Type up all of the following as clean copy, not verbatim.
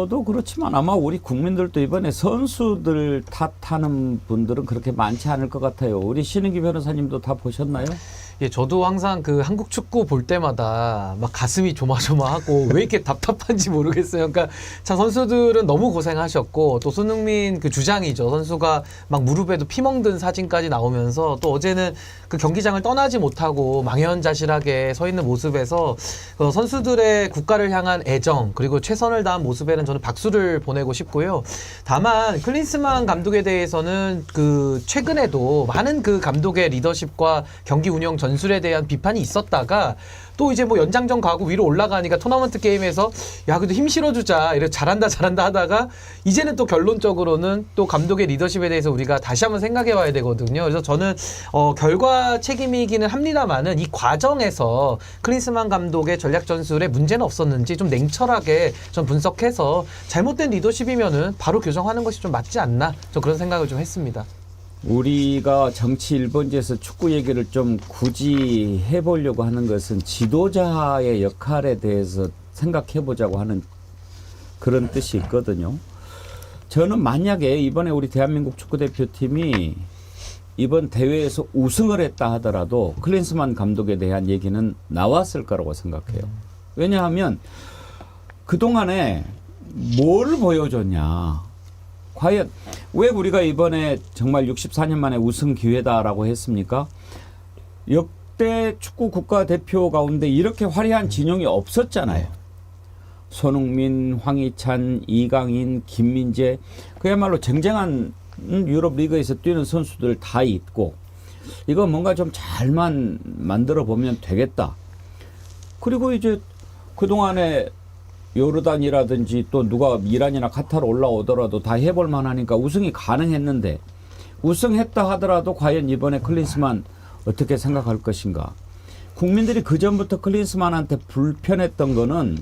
저도 그렇지만 아마 우리 국민들도 이번에 선수들 탓하는 분들은 그렇게 많지 않을 것 같아요. 우리 신은기 변호사님도 다 보셨나요? 예, 저도 항상 그 한국 축구 볼 때마다 막 가슴이 조마조마하고 왜 이렇게 답답한지 모르겠어요. 그러니까 참 선수들은 너무 고생하셨고 또 손흥민 그 주장이죠. 선수가 막 무릎에도 피 멍든 사진까지 나오면서 또 어제는 그 경기장을 떠나지 못하고 망연자실하게 서 있는 모습에서 선수들의 국가를 향한 애정 그리고 최선을 다한 모습에는 저는 박수를 보내고 싶고요. 다만 클린스만 감독에 대해서는 그 최근에도 많은 그 감독의 리더십과 경기 운영 전술에 대한 비판이 있었다가 또 이제 뭐 연장전 가고 위로 올라가니까 토너먼트 게임에서 야 그래도 힘 실어주자 이래 잘한다 하다가 이제는 또 결론적으로는 또 감독의 리더십에 대해서 우리가 다시 한번 생각해 봐야 되거든요. 그래서 저는 결과 책임이기는 합니다만은 이 과정에서 클린스만 감독의 전략 전술에 문제는 없었는지 좀 냉철하게 좀 분석해서 잘못된 리더십이면은 바로 교정하는 것이 좀 맞지 않나 저 그런 생각을 좀 했습니다. 우리가 정치 1번지에서 축구 얘기를 좀 굳이 해보려고 하는 것은 지도자의 역할에 대해서 생각해보자고 하는 그런 뜻이 있거든요. 저는 만약에 이번에 우리 대한민국 축구대표팀이 이번 대회에서 우승을 했다 하더라도 클린스만 감독에 대한 얘기는 나왔을 거라고 생각해요. 왜냐하면 그동안에 뭘 보여줬냐. 과연 왜 우리가 이번에 정말 64년 만에 우승 기회다라고 했습니까? 역대 축구 국가대표 가운데 이렇게 화려한 진영이 없었잖아요. 손흥민, 황희찬, 이강인, 김민재 그야말로 쟁쟁한 유럽 리그에서 뛰는 선수들 다 있고 이거 뭔가 좀 잘만 만들어 보면 되겠다. 그리고 이제 그동안에 요르단이라든지 또 누가 이란이나 카타르 올라오더라도 다 해볼 만하니까 우승이 가능했는데 우승했다 하더라도 과연 이번에 클린스만 어떻게 생각할 것인가. 국민들이 그전부터 클린스만한테 불편했던 거는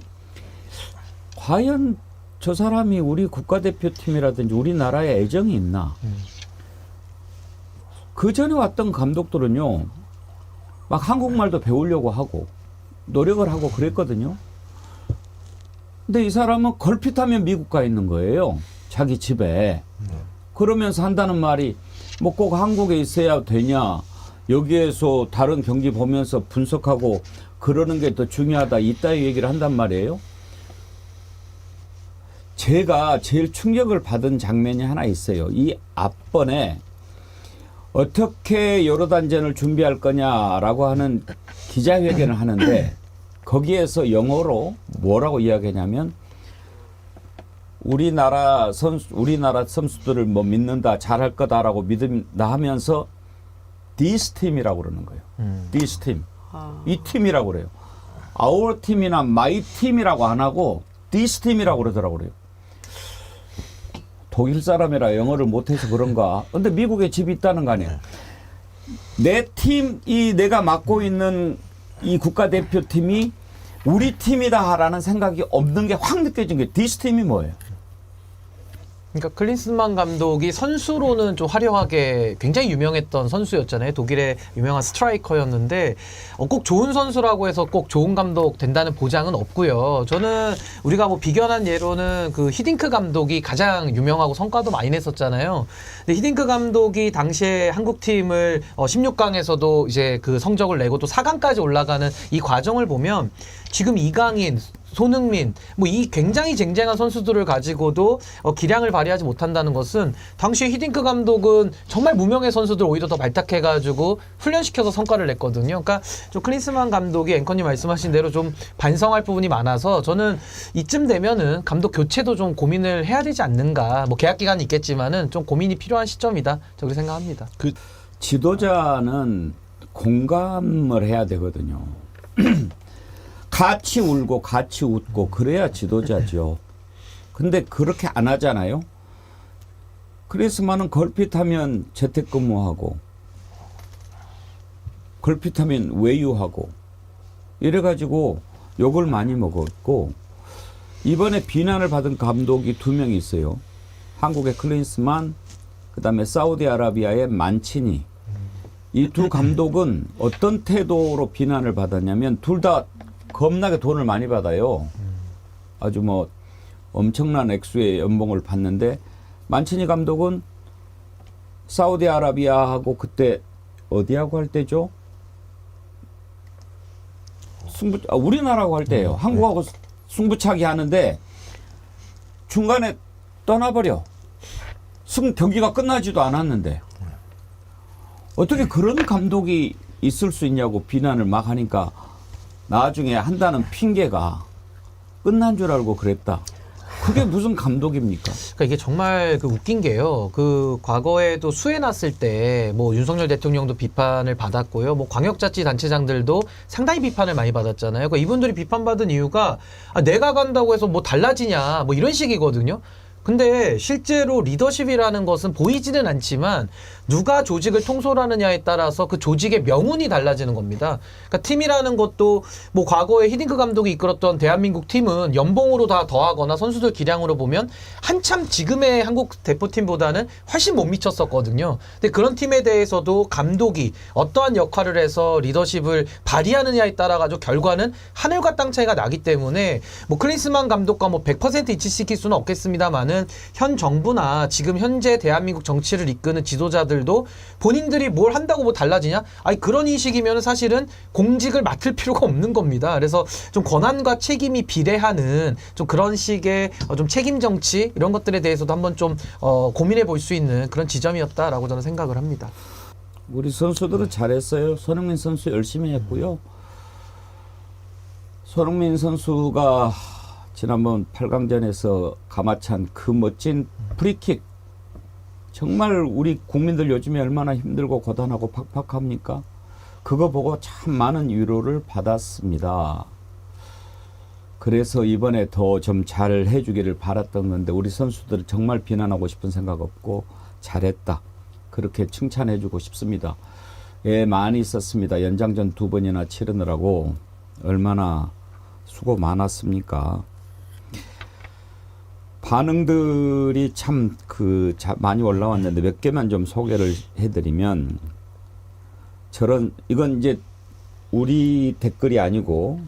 과연 저 사람이 우리 국가대표팀이라든지 우리나라에 애정이 있나. 그전에 왔던 감독들은요 막 한국말도 배우려고 하고 노력을 하고 그랬거든요. 근데 이 사람은 걸핏하면 미국 가 있는 거예요. 자기 집에. 그러면서 한다는 말이 뭐 꼭 한국에 있어야 되냐. 여기에서 다른 경기 보면서 분석하고 그러는 게 더 중요하다. 이따위 얘기를 한단 말이에요. 제가 제일 충격을 받은 장면이 하나 있어요. 이 앞번에 어떻게 요르단전을 준비할 거냐라고 하는 기자회견을 하는데 거기에서 영어로 뭐라고 이야기하냐면 우리나라 선수들을 뭐 믿는다, 잘할 거다라고 믿는다 하면서 this team이라고 그러는 거예요. this team. 이 팀이라고 그래요. our team이나 my team이라고 안 하고 this team이라고 그러더라고 그래요. 독일 사람이라 영어를 못해서 그런가. 근데 미국에 집이 있다는 거 아니에요. 내 팀이 내가 맡고 있는 이 국가대표팀이 우리 팀이다라는 생각이 없는 게 확 느껴진 게 디스 팀이 뭐예요? 그러니까 클린스만 감독이 선수로는 좀 화려하게 굉장히 유명했던 선수였잖아요. 독일의 유명한 스트라이커였는데 꼭 좋은 선수라고 해서 꼭 좋은 감독 된다는 보장은 없고요. 저는 우리가 뭐 비견한 예로는 그 히딩크 감독이 가장 유명하고 성과도 많이 냈었잖아요. 근데 히딩크 감독이 당시에 한국팀을 16강에서도 이제 그 성적을 내고 또 4강까지 올라가는 이 과정을 보면 지금 이강인, 손흥민 뭐 이 굉장히 쟁쟁한 선수들을 가지고도 기량을 발휘하지 못한다는 것은 당시 히딩크 감독은 정말 무명의 선수들 오히려 더 발탁해가지고 훈련시켜서 성과를 냈거든요. 그러니까 좀 클린스만 감독이 앵커님 말씀하신 대로 좀 반성할 부분이 많아서 저는 이쯤 되면은 감독 교체도 좀 고민을 해야 되지 않는가. 뭐 계약 기간이 있겠지만은 좀 고민이 필요한 시점이다. 저 그렇게 생각합니다. 그 지도자는 공감을 해야 되거든요. 같이 울고 같이 웃고 그래야 지도자죠. 근데 그렇게 안 하잖아요. 클린스만은 걸핏하면 재택근무하고 걸핏하면 외유하고 이래가지고 욕을 많이 먹었고 이번에 비난을 받은 감독이 2명 있어요. 한국의 클린스만 그다음에 사우디아라비아의 만치니. 이 두 감독은 어떤 태도로 비난을 받았냐면 둘 다 겁나게 돈을 많이 받아요. 아주 뭐 엄청난 액수의 연봉을 받는데 만치니 감독은 사우디아라비아하고 그때 어디하고 할 때죠? 우리나라하고 할 때예요. 한국하고 승부차기 하는데 중간에 떠나버려. 경기가 끝나지도 않았는데 어떻게 그런 감독이 있을 수 있냐고 비난을 막 하니까 나중에 한다는 핑계가 끝난 줄 알고 그랬다. 그게 무슨 감독입니까? 그러니까 이게 정말 그 웃긴 게요. 그 과거에도 수해 났을 때 뭐 윤석열 대통령도 비판을 받았고요. 뭐 광역자치단체장들도 상당히 비판을 많이 받았잖아요. 그러니까 이분들이 비판받은 이유가 내가 간다고 해서 뭐 달라지냐 뭐 이런 식이거든요. 근데 실제로 리더십이라는 것은 보이지는 않지만 누가 조직을 통솔하느냐에 따라서 그 조직의 명운이 달라지는 겁니다. 그러니까 팀이라는 것도 뭐 과거에 히딩크 감독이 이끌었던 대한민국 팀은 연봉으로 다 더하거나 선수들 기량으로 보면 한참 지금의 한국 대표팀보다는 훨씬 못 미쳤었거든요. 근데 그런 팀에 대해서도 감독이 어떠한 역할을 해서 리더십을 발휘하느냐에 따라 가지고 결과는 하늘과 땅 차이가 나기 때문에 뭐 클린스만 감독과 뭐 100% 일치시킬 수는 없겠습니다만은 현 정부나 지금 현재 대한민국 정치를 이끄는 지도자들도 본인들이 뭘 한다고 뭐 달라지냐? 아니 그런 인식이면 사실은 공직을 맡을 필요가 없는 겁니다. 그래서 좀 권한과 책임이 비례하는 좀 그런 식의 좀 책임 정치 이런 것들에 대해서도 한번 좀 고민해 볼 수 있는 그런 지점이었다라고 저는 생각을 합니다. 우리 선수들은 잘했어요. 손흥민 선수 열심히 했고요. 손흥민 선수가 지난번 8강전에서 가마찬 그 멋진 프리킥 정말 우리 국민들 요즘에 얼마나 힘들고 고단하고 팍팍합니까? 그거 보고 참 많은 위로를 받았습니다. 그래서 이번에 더 좀 잘 해주기를 바랐던 건데 우리 선수들은 정말 비난하고 싶은 생각 없고 잘했다. 그렇게 칭찬해주고 싶습니다. 예, 많이 있었습니다. 연장전 2번이나 치르느라고 얼마나 수고 많았습니까? 반응들이 참 많이 올라왔는데 몇 개만 좀 소개를 해드리면 이건 이제 우리 댓글이 아니고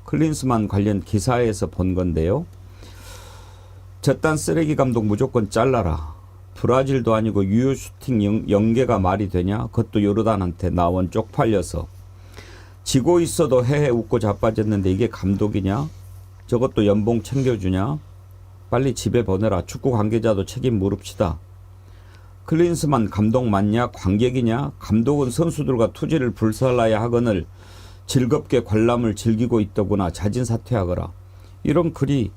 클린스만 관련 기사에서 본 건데요. 저딴 쓰레기 감독 무조건 잘라라. 브라질도 아니고 유효 슈팅 연계가 말이 되냐? 그것도 요르단한테 나원 쪽팔려서 지고 있어도 헤헤 웃고 자빠졌는데 이게 감독이냐? 저것도 연봉 챙겨주냐? 빨리 집에 보내라. 축구 관계자도 책임 물읍시다. 클린스만 감독 맞냐? 관객이냐? 감독은 선수들과 투지를 불살라야 하거늘 즐겁게 관람을 즐기고 있더구나. 자진 사퇴하거라. 이런 글이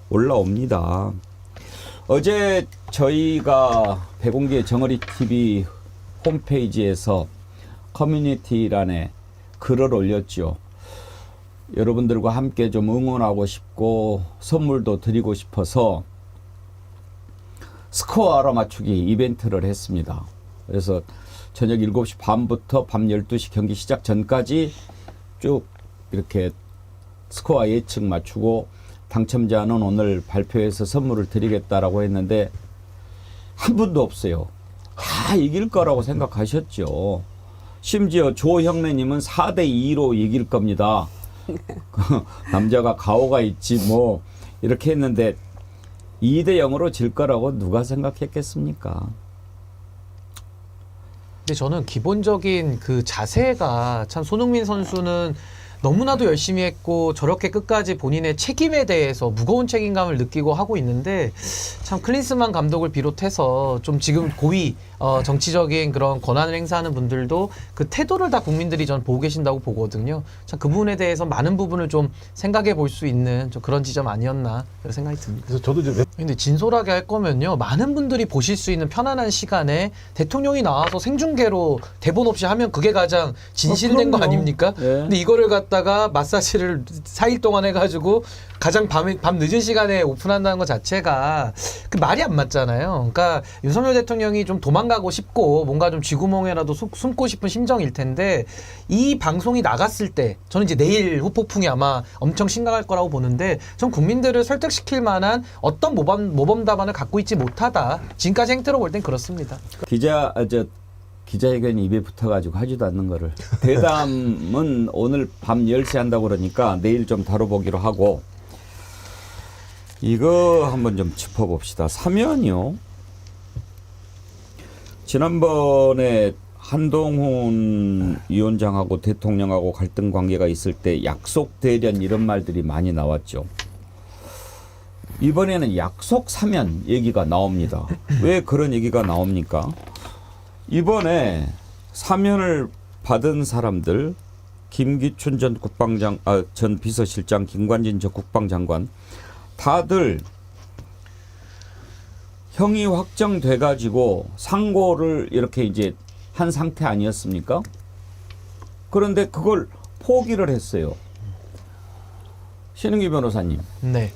올라옵니다. 어제 저희가 배공기의 정어리 TV 홈페이지에서 커뮤니티란에 글을 올렸죠. 여러분들과 함께 좀 응원하고 싶고 선물도 드리고 싶어서 스코어 알아맞추기 이벤트를 했습니다. 그래서 저녁 7시 반부터 밤 12시 경기 시작 전까지 쭉 이렇게 스코어 예측 맞추고 당첨자는 오늘 발표해서 선물을 드리겠다라고 했는데 한 분도 없어요. 다 이길 거라고 생각하셨죠. 심지어 조형래님은 4대2로 이길 겁니다. 남자가 가오가 있지 뭐 이렇게 했는데 2대0으로 질 거라고 누가 생각했겠습니까? 근데 저는 기본적인 그 자세가 참 손흥민 선수는 너무나도 열심히 했고 저렇게 끝까지 본인의 책임에 대해서 무거운 책임감을 느끼고 하고 있는데 참 클린스만 감독을 비롯해서 좀 지금 고위 정치적인 그런 권한을 행사하는 분들도 그 태도를 다 국민들이 전 보고 계신다고 보거든요. 참 그 부분에 대해서 많은 부분을 좀 생각해 볼 수 있는 좀 그런 지점 아니었나 그런 생각이 듭니다. 그래서 저도 이제 근데 진솔하게 할 거면요. 많은 분들이 보실 수 있는 편안한 시간에 대통령이 나와서 생중계로 대본 없이 하면 그게 가장 진실된 거 아닙니까? 네. 근데 이거를 갖다가 마사지를 4일 동안 해가지고 가장 밤 늦은 시간에 오픈한다는 것 자체가 그 말이 안 맞잖아요. 그러니까 윤석열 대통령이 좀 도망가고 싶고 뭔가 좀 쥐구멍에라도 숨고 싶은 심정일 텐데 이 방송이 나갔을 때 저는 이제 내일 후폭풍이 아마 엄청 심각할 거라고 보는데 전 국민들을 설득시킬 만한 어떤 모범 답안을 갖고 있지 못하다. 지금까지 행태로 볼 땐 그렇습니다. 기자회견 입에 붙어가지고 하지도 않는 거를 대담은 오늘 밤 10시 한다고 그러니까 내일 좀 다뤄보기로 하고 이거 한번 좀 짚어봅시다. 사면이요. 지난번에 한동훈 위원장하고 대통령하고 갈등 관계가 있을 때 약속 대련 이런 말들이 많이 나왔죠. 이번에는 약속 사면 얘기가 나옵니다. 왜 그런 얘기가 나옵니까? 이번에 사면을 받은 사람들, 김기춘 전 비서실장, 김관진 전 국방장관 다들 형이 확정돼 가지고 상고를 이렇게 이제 한 상태 아니었습니까? 그런데 그걸 포기를 했어요. 신은기 변호사님. 네.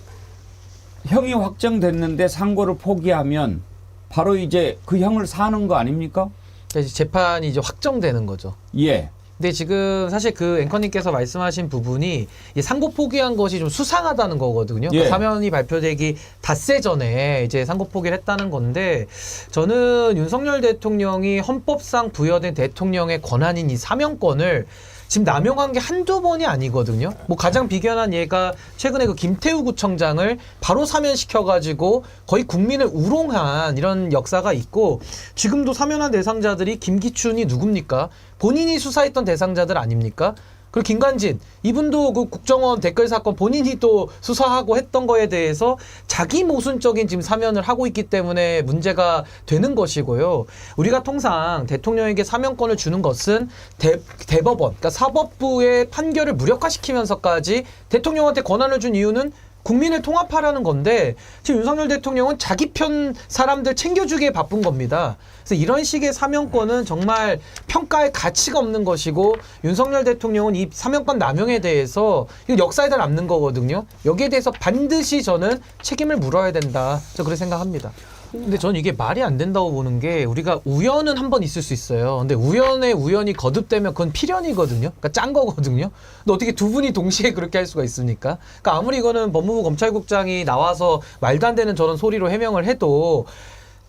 형이 확정됐는데 상고를 포기하면 바로 이제 그 형을 사는 거 아닙니까? 이제 재판이 이제 확정되는 거죠. 예. 근데 지금 사실 그 앵커님께서 말씀하신 부분이 이 상고 포기한 것이 좀 수상하다는 거거든요. 예. 그러니까 사면이 발표되기 닷새 전에 이제 상고 포기를 했다는 건데, 저는 윤석열 대통령이 헌법상 부여된 대통령의 권한인 이 사면권을 지금 남용한 게 한두 번이 아니거든요. 뭐 가장 비견한 예가 최근에 그 김태우 구청장을 바로 사면시켜가지고 거의 국민을 우롱한 이런 역사가 있고, 지금도 사면한 대상자들이 김기춘이 누굽니까? 본인이 수사했던 대상자들 아닙니까? 그리고 김관진, 이분도 그 국정원 댓글 사건 본인이 또 수사하고 했던 거에 대해서 자기 모순적인 지금 사면을 하고 있기 때문에 문제가 되는 것이고요. 우리가 통상 대통령에게 사면권을 주는 것은 대법원, 그러니까 사법부의 판결을 무력화시키면서까지 대통령한테 권한을 준 이유는 국민을 통합하라는 건데, 지금 윤석열 대통령은 자기 편 사람들 챙겨주기에 바쁜 겁니다. 그래서 이런 식의 사면권은 정말 평가의 가치가 없는 것이고, 윤석열 대통령은 이 사면권 남용에 대해서 이거 역사에다 남는 거거든요. 여기에 대해서 반드시 저는 책임을 물어야 된다. 저 그렇게 생각합니다. 근데 저는 이게 말이 안 된다고 보는 게, 우리가 우연은 한 번 있을 수 있어요. 근데 우연에 우연이 거듭되면 그건 필연이거든요. 그러니까 짠 거거든요. 근데 어떻게 두 분이 동시에 그렇게 할 수가 있습니까? 그러니까 아무리 이거는 법무부 검찰국장이 나와서 말도 안 되는 저런 소리로 해명을 해도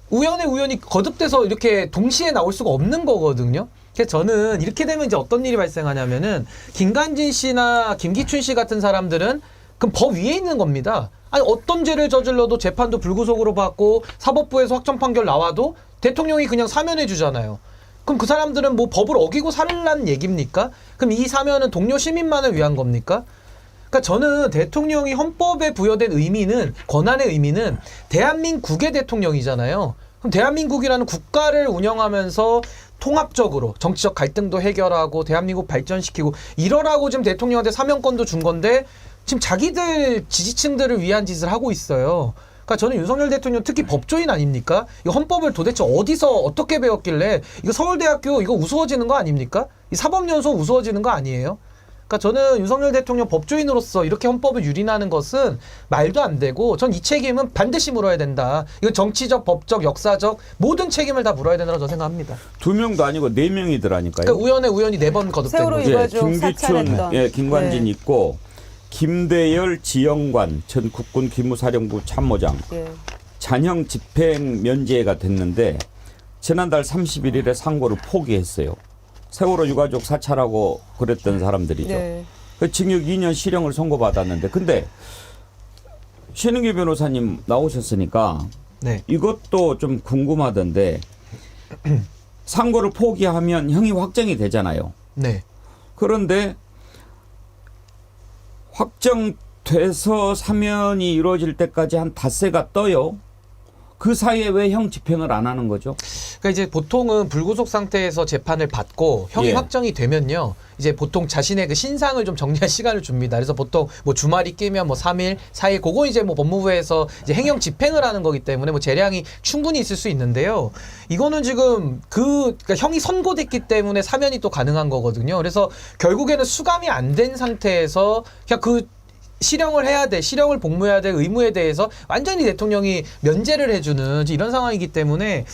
우연에 우연이 거듭돼서 이렇게 동시에 나올 수가 없는 거거든요. 그래서 저는 이렇게 되면 이제 어떤 일이 발생하냐면은, 김관진 씨나 김기춘 씨 같은 사람들은 그럼 법 위에 있는 겁니다. 아니, 어떤 죄를 저질러도 재판도 불구속으로 받고 사법부에서 확정 판결 나와도 대통령이 그냥 사면해 주잖아요. 그럼 그 사람들은 뭐 법을 어기고 살라는 얘기입니까? 그럼 이 사면은 동료 시민만을 위한 겁니까? 그러니까 저는 대통령이 헌법에 부여된 의미는, 권한의 의미는 대한민국의 대통령이잖아요. 그럼 대한민국이라는 국가를 운영하면서 통합적으로 정치적 갈등도 해결하고 대한민국 발전시키고 이러라고 지금 대통령한테 사면권도 준 건데, 지금 자기들 지지층들을 위한 짓을 하고 있어요. 그러니까 저는 윤석열 대통령 특히 법조인 아닙니까? 이 헌법을 도대체 어디서 어떻게 배웠길래, 이거 서울대학교 이거 우스워지는 거 아닙니까? 이 사법연수 우스워지는 거 아니에요? 그러니까 저는 윤석열 대통령 법조인으로서 이렇게 헌법을 유린하는 것은 말도 안 되고, 전 이 책임은 반드시 물어야 된다. 이거 정치적, 법적, 역사적 모든 책임을 다 물어야 된다고 저는 생각합니다. 2명도 아니고 4명이더라니까요. 그러니까 우연에 우연히 4번 거듭된 세월호 거죠. 이거 김기춘, 사찰했던. 예, 김관진 네. 있고, 김대열 지영관 전 국군 기무사령부 참모장 예. 잔형 집행 면제가 됐는데 지난달 31일에 상고를 포기했어요. 세월호 유가족 사찰하고 그랬던 사람들이죠. 네. 그 징역 2년 실형을 선고받았는데, 근데 신은기 변호사님 나오셨으니까 네. 이것도 좀 궁금하던데, 상고를 포기하면 형이 확정이 되잖아요. 네. 그런데 확정돼서 사면이 이루어질 때까지 한 닷새가 떠요. 그 사이에 왜 형 집행을 안 하는 거죠? 그러니까 이제 보통은 불구속 상태에서 재판을 받고 형이 예. 확정이 되면요, 이제 보통 자신의 그 신상을 좀 정리할 시간을 줍니다. 그래서 보통 뭐 주말이 끼면 뭐 3일, 4일, 그거 이제 뭐 법무부에서 이제 행형 집행을 하는 거기 때문에 뭐 재량이 충분히 있을 수 있는데요. 이거는 지금 그러니까 형이 선고됐기 때문에 사면이 또 가능한 거거든요. 그래서 결국에는 수감이 안 된 상태에서 그냥 그 실형을 해야 돼, 실형을 복무해야 될 의무에 대해서 완전히 대통령이 면제를 해주는 이런 상황이기 때문에,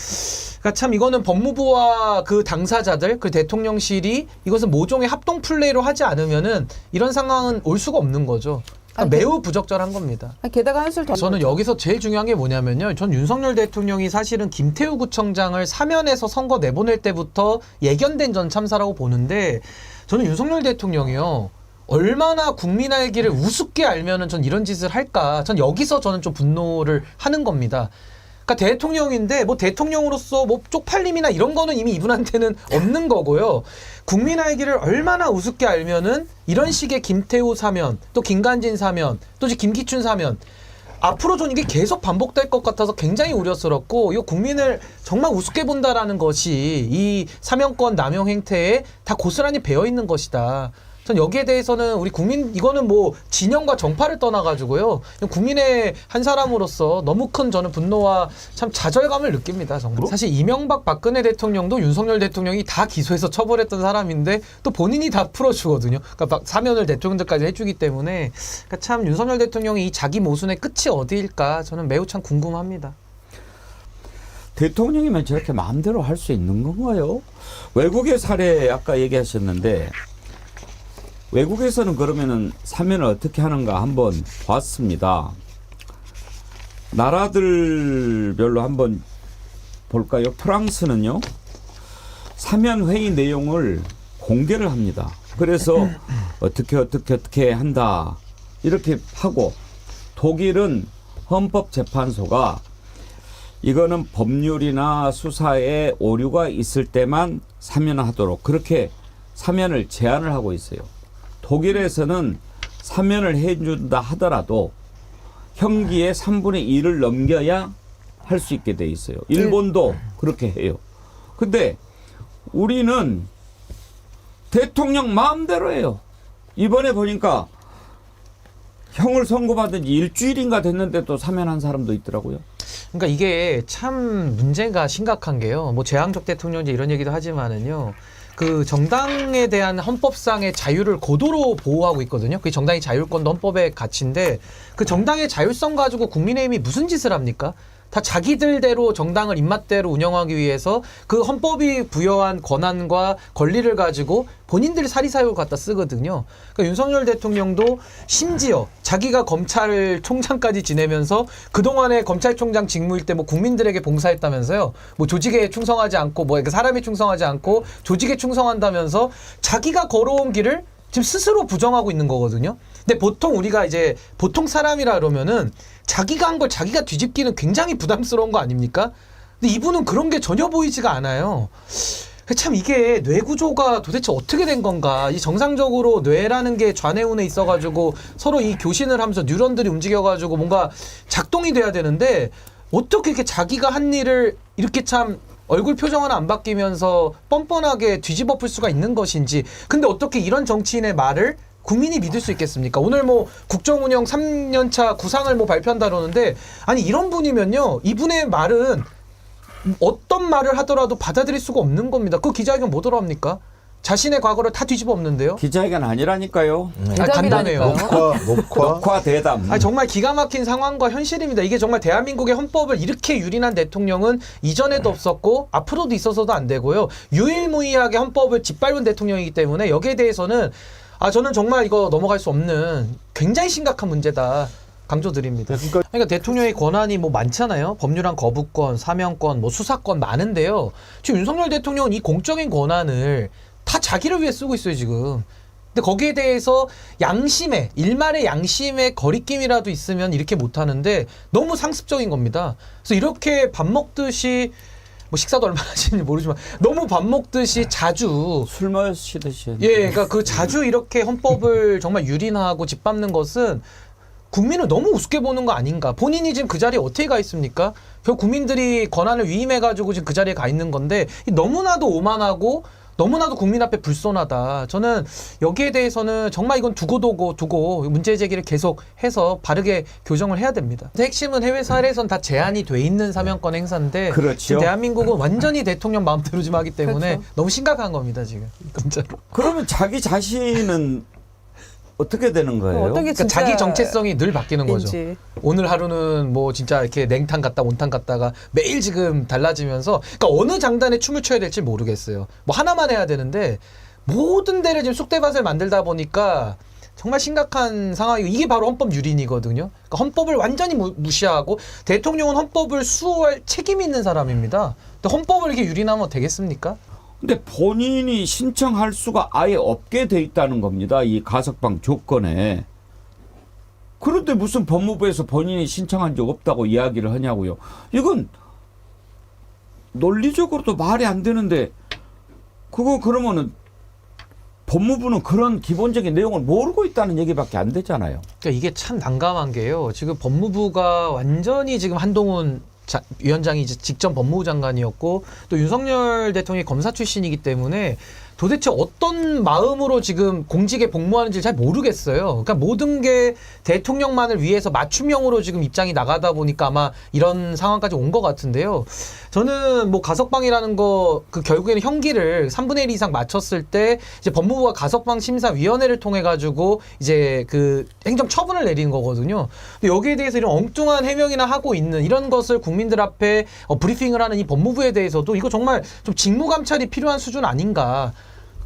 그러니까 참 이거는 법무부와 그 당사자들, 그 대통령실이 이것은 모종의 합동 플레이로 하지 않으면은 이런 상황은 올 수가 없는 거죠. 그러니까 매우 부적절한 겁니다. 게다가 한술 더. 저는 여기서 제일 중요한 게 뭐냐면요, 전 윤석열 대통령이 사실은 김태우 구청장을 사면해서 선거 내보낼 때부터 예견된 전 참사라고 보는데, 저는 윤석열 대통령이요, 얼마나 국민 알기를 우습게 알면은 전 이런 짓을 할까? 전 여기서 저는 좀 분노를 하는 겁니다. 그러니까 대통령인데 뭐 대통령으로서 뭐 쪽팔림이나 이런 거는 이미 이분한테는 없는 거고요. 국민 알기를 얼마나 우습게 알면은 이런 식의 김태우 사면, 또 김관진 사면, 또 김기춘 사면 앞으로 전 이게 계속 반복될 것 같아서 굉장히 우려스럽고 이거 국민을 정말 우습게 본다라는 것이 이 사면권 남용 행태에 다 고스란히 배어 있는 것이다. 전 여기에 대해서는 우리 국민 이거는 뭐 진영과 정파를 떠나가지고요 그냥 국민의 한 사람으로서 너무 큰 저는 분노와 참 좌절감을 느낍니다. 정말 사실 이명박 박근혜 대통령도 윤석열 대통령이 다 기소해서 처벌했던 사람인데 또 본인이 다 풀어주거든요. 그러니까 사면을 대통령들까지 해주기 때문에 그러니까 참 윤석열 대통령이 이 자기 모순의 끝이 어디일까 저는 매우 참 궁금합니다. 대통령이면 저렇게 마음대로 할 수 있는 건가요? 외국의 사례 아까 얘기하셨는데 외국에서는 그러면은 사면을 어떻게 하는가 한번 봤습니다. 나라들별로 한번 볼까요? 프랑스는요, 사면 회의 내용을 공개를 합니다. 그래서 어떻게 한다 이렇게 하고, 독일은 헌법재판소가 이거는 법률이나 수사에 오류가 있을 때만 사면을 하도록 그렇게 사면을 제한을 하고 있어요. 독일에서는 사면을 해준다 하더라도 형기의 3분의 1을 넘겨야 할 수 있게 돼 있어요. 일본도 그렇게 해요. 근데 우리는 대통령 마음대로 해요. 이번에 보니까 형을 선고받은 지 일주일인가 됐는데 또 사면한 사람도 있더라고요. 그러니까 이게 참 문제가 심각한 게요. 뭐 재앙적 대통령제 이런 얘기도 하지만은요. 그 정당에 대한 헌법상의 자유를 고도로 보호하고 있거든요. 그게 정당의 자율권도 헌법의 가치인데 그 정당의 자율성 가지고 국민의힘이 무슨 짓을 합니까? 다 자기들대로 정당을 입맛대로 운영하기 위해서 그 헌법이 부여한 권한과 권리를 가지고 본인들이 사리사욕을 갖다 쓰거든요. 그러니까 윤석열 대통령도 심지어 자기가 검찰총장까지 지내면서 그동안에 검찰총장 직무일 때 뭐 국민들에게 봉사했다면서요. 뭐 조직에 충성하지 않고 뭐 사람에 충성하지 않고 조직에 충성한다면서 자기가 걸어온 길을 지금 스스로 부정하고 있는 거거든요. 근데 보통 우리가 이제 보통 사람이라 그러면은 자기가 한 걸 자기가 뒤집기는 굉장히 부담스러운 거 아닙니까? 근데 이분은 그런 게 전혀 보이지가 않아요. 참 이게 뇌 구조가 도대체 어떻게 된 건가? 이 정상적으로 뇌라는 게 좌뇌우에 있어가지고 서로 이 교신을 하면서 뉴런들이 움직여가지고 뭔가 작동이 돼야 되는데 어떻게 이렇게 자기가 한 일을 이렇게 참 얼굴 표정 하나 안 바뀌면서 뻔뻔하게 뒤집어 풀 수가 있는 것인지. 근데 어떻게 이런 정치인의 말을 국민이 믿을 수 있겠습니까? 오늘 뭐 국정운영 3년차 구상을 뭐 발표한다 그러는데 아니 이런 분이면요 이분의 말은 어떤 말을 하더라도 받아들일 수가 없는 겁니다. 그 기자회견 뭐더라 합니까? 자신의 과거를 다 뒤집어 엎는데요. 기자회견 아니라니까요. 간단해요. 녹화 대담. 아니, 정말 기가 막힌 상황과 현실입니다. 이게 정말 대한민국의 헌법을 이렇게 유린한 대통령은 이전에도 없었고 앞으로도 있어서도 안 되고요. 유일무이하게 헌법을 짓밟은 대통령이기 때문에 여기에 대해서는 저는 정말 이거 넘어갈 수 없는 굉장히 심각한 문제다. 강조드립니다. 그러니까 대통령의 권한이 뭐 많잖아요. 법률안 거부권, 사면권, 뭐 수사권 많은데요. 지금 윤석열 대통령은 이 공적인 권한을 다 자기를 위해 쓰고 있어요, 지금. 근데 거기에 대해서 양심에, 일말의 양심의 거리낌이라도 있으면 이렇게 못하는데 너무 상습적인 겁니다. 그래서 이렇게 밥 먹듯이 뭐 식사도 얼마나 하시는지 모르지만 너무 밥 먹듯이 자주 술 마시듯이. 예, 그러니까 그 자주 이렇게 헌법을 정말 유린하고 짓밟는 것은 국민을 너무 우습게 보는 거 아닌가. 본인이 지금 그 자리에 어떻게 가 있습니까? 결국 국민들이 권한을 위임해가지고 지금 그 자리에 가 있는 건데 너무나도 오만하고 너무나도 국민 앞에 불손하다. 저는 여기에 대해서는 정말 이건 두고 문제 제기를 계속 해서 바르게 교정을 해야 됩니다. 핵심은 해외 사례에선 다 제한이 돼 있는 사면권 행사인데 그렇죠. 지금 대한민국은 완전히 대통령 마음대로 좀 하기 때문에 그렇죠. 너무 심각한 겁니다 지금. 진짜로. 그러면 자기 자신은 어떻게 되는 거예요? 어떤 게 그러니까 자기 정체성이 늘 바뀌는 거죠. 인지. 오늘 하루는 뭐 진짜 이렇게 냉탕 갔다 온탕 갔다가 매일 지금 달라지면서 그러니까 어느 장단에 춤을 춰야 될지 모르겠어요. 뭐 하나만 해야 되는데 모든 데를 지금 쑥대밭을 만들다 보니까 정말 심각한 상황이고 이게 바로 헌법 유린이거든요. 그러니까 헌법을 완전히 무시하고 대통령은 헌법을 수호할 책임이 있는 사람입니다. 근데 헌법을 이렇게 유린하면 되겠습니까? 근데 본인이 신청할 수가 아예 없게 돼 있다는 겁니다. 이 가석방 조건에. 그런데 무슨 법무부에서 본인이 신청한 적 없다고 이야기를 하냐고요. 이건 논리적으로도 말이 안 되는데 그거 그러면은 법무부는 그런 기본적인 내용을 모르고 있다는 얘기밖에 안 되잖아요. 그러니까 이게 참 난감한 게요. 지금 법무부가 완전히 지금 한동훈 위원장이 이제 직전 법무부 장관이었고 또 윤석열 대통령이 검사 출신이기 때문에 도대체 어떤 마음으로 지금 공직에 복무하는지 잘 모르겠어요. 그러니까 모든 게 대통령만을 위해서 맞춤형으로 지금 입장이 나가다 보니까 아마 이런 상황까지 온 것 같은데요. 저는 뭐 가석방이라는 거 그 결국에는 형기를 3분의 1 이상 맞췄을 때 이제 법무부가 가석방 심사위원회를 통해 가지고 이제 그 행정 처분을 내리는 거거든요. 근데 여기에 대해서 이런 엉뚱한 해명이나 하고 있는 이런 것을 국민들 앞에 브리핑을 하는 이 법무부에 대해서도 이거 정말 좀 직무 감찰이 필요한 수준 아닌가.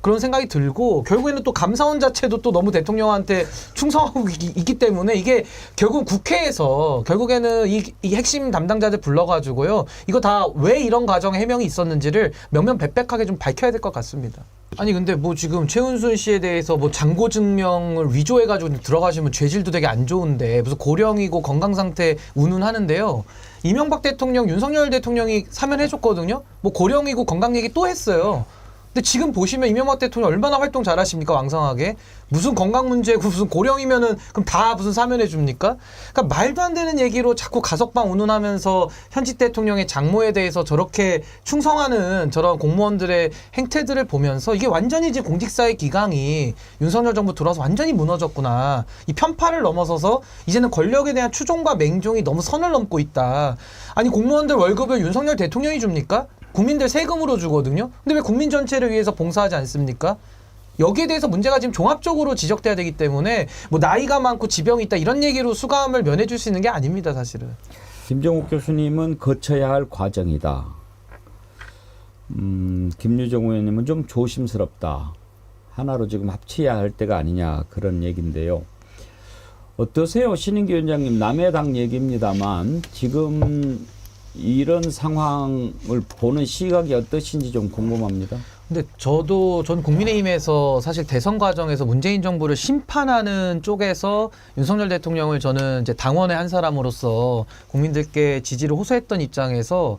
그런 생각이 들고 결국에는 또 감사원 자체도 또 너무 대통령한테 충성하고 있기 때문에 이게 결국 국회에서 결국에는 이 핵심 담당자들 불러가지고요. 이거 다 왜 이런 과정에 해명이 있었는지를 명명백백하게 좀 밝혀야 될 것 같습니다. 아니 근데 뭐 지금 최은순 씨에 대해서 뭐 잔고 증명을 위조해가지고 들어가시면 죄질도 되게 안 좋은데 무슨 고령이고 건강 상태 운운하는데요. 이명박 대통령, 윤석열 대통령이 사면해줬거든요. 뭐 고령이고 건강 얘기 또 했어요. 근데 지금 보시면 이명박 대통령 얼마나 활동 잘하십니까? 왕성하게. 무슨 건강 문제고 무슨 고령이면은 그럼 다 무슨 사면해 줍니까? 그러니까 말도 안 되는 얘기로 자꾸 가석방 운운하면서 현직 대통령의 장모에 대해서 저렇게 충성하는 저런 공무원들의 행태들을 보면서 이게 완전히 이제 공직사회 기강이 윤석열 정부 들어와서 완전히 무너졌구나. 이 편파를 넘어서서 이제는 권력에 대한 추종과 맹종이 너무 선을 넘고 있다. 아니 공무원들 월급을 윤석열 대통령이 줍니까? 국민들 세금으로 주거든요. 근데 왜 국민 전체를 위해서 봉사하지 않습니까? 여기에 대해서 문제가 지금 종합적으로 지적돼야 되기 때문에 뭐 나이가 많고 지병이 있다 이런 얘기로 수감을 면해줄 수 있는 게 아닙니다, 사실은. 김정욱 교수님은 거쳐야 할 과정이다. 김유정 의원님은 좀 조심스럽다. 하나로 지금 합쳐야 할 때가 아니냐 그런 얘기인데요. 어떠세요? 신인기 위원장님, 남의 당 얘기입니다만 지금 이런 상황을 보는 시각이 어떠신지 좀 궁금합니다. 근데 전 국민의힘에서 사실 대선 과정에서 문재인 정부를 심판하는 쪽에서 윤석열 대통령을 저는 이제 당원의 한 사람으로서 국민들께 지지를 호소했던 입장에서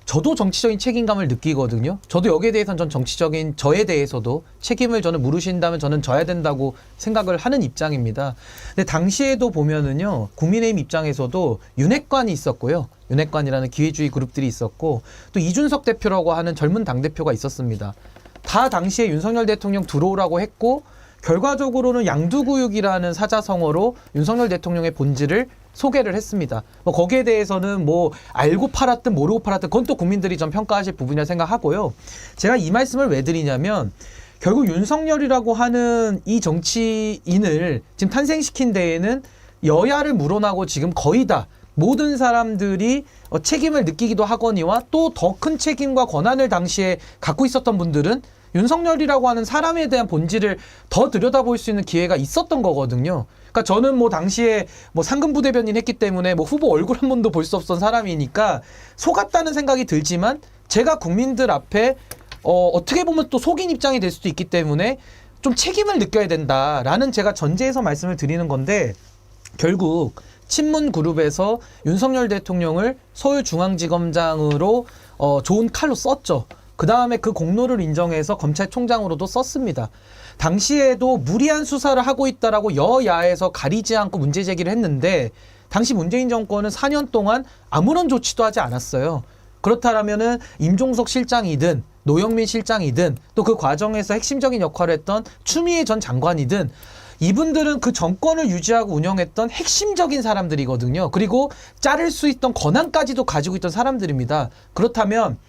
저도 정치적인 책임감을 느끼거든요. 저도 여기에 대해서는 전 정치적인 저에 대해서도 책임을 저는 물으신다면 저는 져야 된다고 생각을 하는 입장입니다. 근데 당시에도 보면은요, 국민의힘 입장에서도 윤핵관이 있었고요. 윤핵관이라는 기회주의 그룹들이 있었고 또 이준석 대표라고 하는 젊은 당대표가 있었습니다. 다 당시에 윤석열 대통령 들어오라고 했고 결과적으로는 양두구육이라는 사자성어로 윤석열 대통령의 본질을 소개를 했습니다. 뭐 거기에 대해서는 뭐 알고 팔았든 모르고 팔았든 그건 또 국민들이 좀 평가하실 부분이라 생각하고요. 제가 이 말씀을 왜 드리냐면 결국 윤석열이라고 하는 이 정치인을 지금 탄생시킨 데에는 여야를 물어나고 지금 거의 다 모든 사람들이 책임을 느끼기도 하거니와 또 더 큰 책임과 권한을 당시에 갖고 있었던 분들은 윤석열이라고 하는 사람에 대한 본질을 더 들여다볼 수 있는 기회가 있었던 거거든요. 그러니까 저는 뭐 당시에 뭐 상근부대변인 했기 때문에 뭐 후보 얼굴 한 번도 볼 수 없던 사람이니까 속았다는 생각이 들지만 제가 국민들 앞에 어떻게 보면 또 속인 입장이 될 수도 있기 때문에 좀 책임을 느껴야 된다라는 제가 전제해서 말씀을 드리는 건데 결국 친문 그룹에서 윤석열 대통령을 서울중앙지검장으로 좋은 칼로 썼죠. 그 다음에 그 공로를 인정해서 검찰총장으로도 썼습니다. 당시에도 무리한 수사를 하고 있다라고 여야에서 가리지 않고 문제 제기를 했는데 당시 문재인 정권은 4년 동안 아무런 조치도 하지 않았어요. 그렇다면은 임종석 실장이든 노영민 실장이든 또 그 과정에서 핵심적인 역할을 했던 추미애 전 장관이든 이분들은 그 정권을 유지하고 운영했던 핵심적인 사람들이거든요. 그리고 자를 수 있던 권한까지도 가지고 있던 사람들입니다. 그렇다면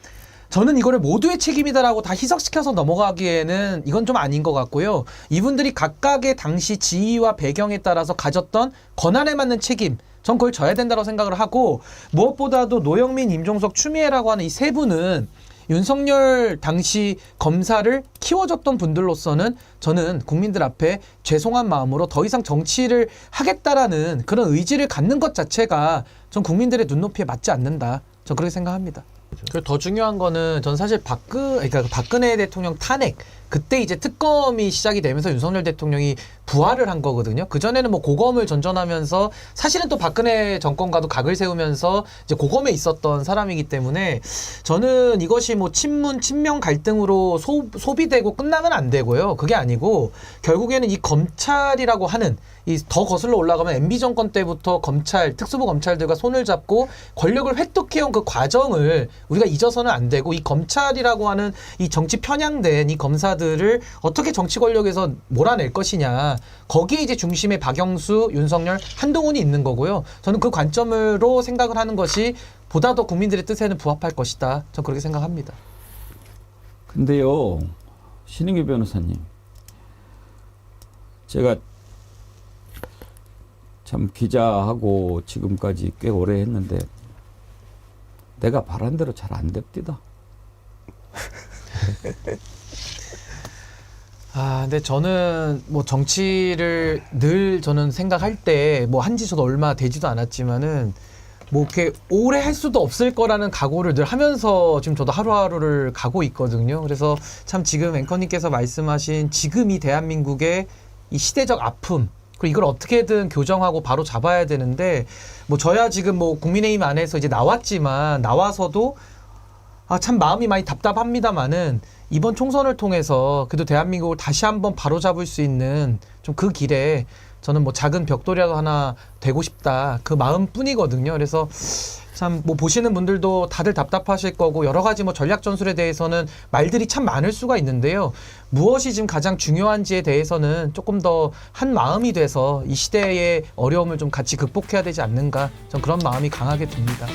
저는 이거를 모두의 책임이다라고 다 희석시켜서 넘어가기에는 이건 좀 아닌 것 같고요. 이분들이 각각의 당시 지위와 배경에 따라서 가졌던 권한에 맞는 책임, 전 그걸 져야 된다고 생각을 하고 무엇보다도 노영민, 임종석, 추미애라고 하는 이 세 분은 윤석열 당시 검사를 키워줬던 분들로서는 저는 국민들 앞에 죄송한 마음으로 더 이상 정치를 하겠다라는 그런 의지를 갖는 것 자체가 전 국민들의 눈높이에 맞지 않는다. 전 그렇게 생각합니다. 그리고 더 중요한 거는 전 사실 그러니까 박근혜 대통령 탄핵 그때 이제 특검이 시작이 되면서 윤석열 대통령이 부활을 한 거거든요. 그 전에는 뭐 고검을 전전하면서 사실은 또 박근혜 정권과도 각을 세우면서 이제 고검에 있었던 사람이기 때문에 저는 이것이 뭐 친문 친명 갈등으로 소비되고 끝나면 안 되고요. 그게 아니고 결국에는 이 검찰이라고 하는 이 더 거슬러 올라가면 MB 정권 때부터 검찰 특수부 검찰들과 손을 잡고 권력을 획득해온 그 과정을 우리가 잊어서는 안 되고 이 검찰이라고 하는 이 정치 편향된 이 검사들을 어떻게 정치 권력에서 몰아낼 것이냐 거기에 이제 중심에 박영수, 윤석열, 한동훈이 있는 거고요. 저는 그 관점으로 생각을 하는 것이 보다 더 국민들의 뜻에는 부합할 것이다. 저는 그렇게 생각합니다. 근데요, 신인규 변호사님, 제가 참 기자하고 지금까지 꽤 오래 했는데 내가 바란 대로 잘 안 됩디다. 근데 저는 뭐 정치를 늘 저는 생각할 때 뭐 한지 저도 얼마 되지도 않았지만은 뭐 이렇게 오래 할 수도 없을 거라는 각오를 늘 하면서 지금 저도 하루하루를 가고 있거든요. 그래서 참 지금 앵커님께서 말씀하신 지금 이 대한민국의 이 시대적 아픔 그리고 이걸 어떻게든 교정하고 바로 잡아야 되는데 뭐 저야 지금 뭐 국민의힘 안에서 이제 나왔지만 나와서도 참 마음이 많이 답답합니다만은 이번 총선을 통해서 그래도 대한민국을 다시 한번 바로잡을 수 있는 좀 그 길에 저는 뭐 작은 벽돌이라도 하나 되고 싶다 그 마음뿐이거든요. 그래서 참 뭐 보시는 분들도 다들 답답하실 거고 여러 가지 뭐 전략 전술에 대해서는 말들이 참 많을 수가 있는데요. 무엇이 지금 가장 중요한지에 대해서는 조금 더 한 마음이 돼서 이 시대의 어려움을 좀 같이 극복해야 되지 않는가 전 그런 마음이 강하게 듭니다.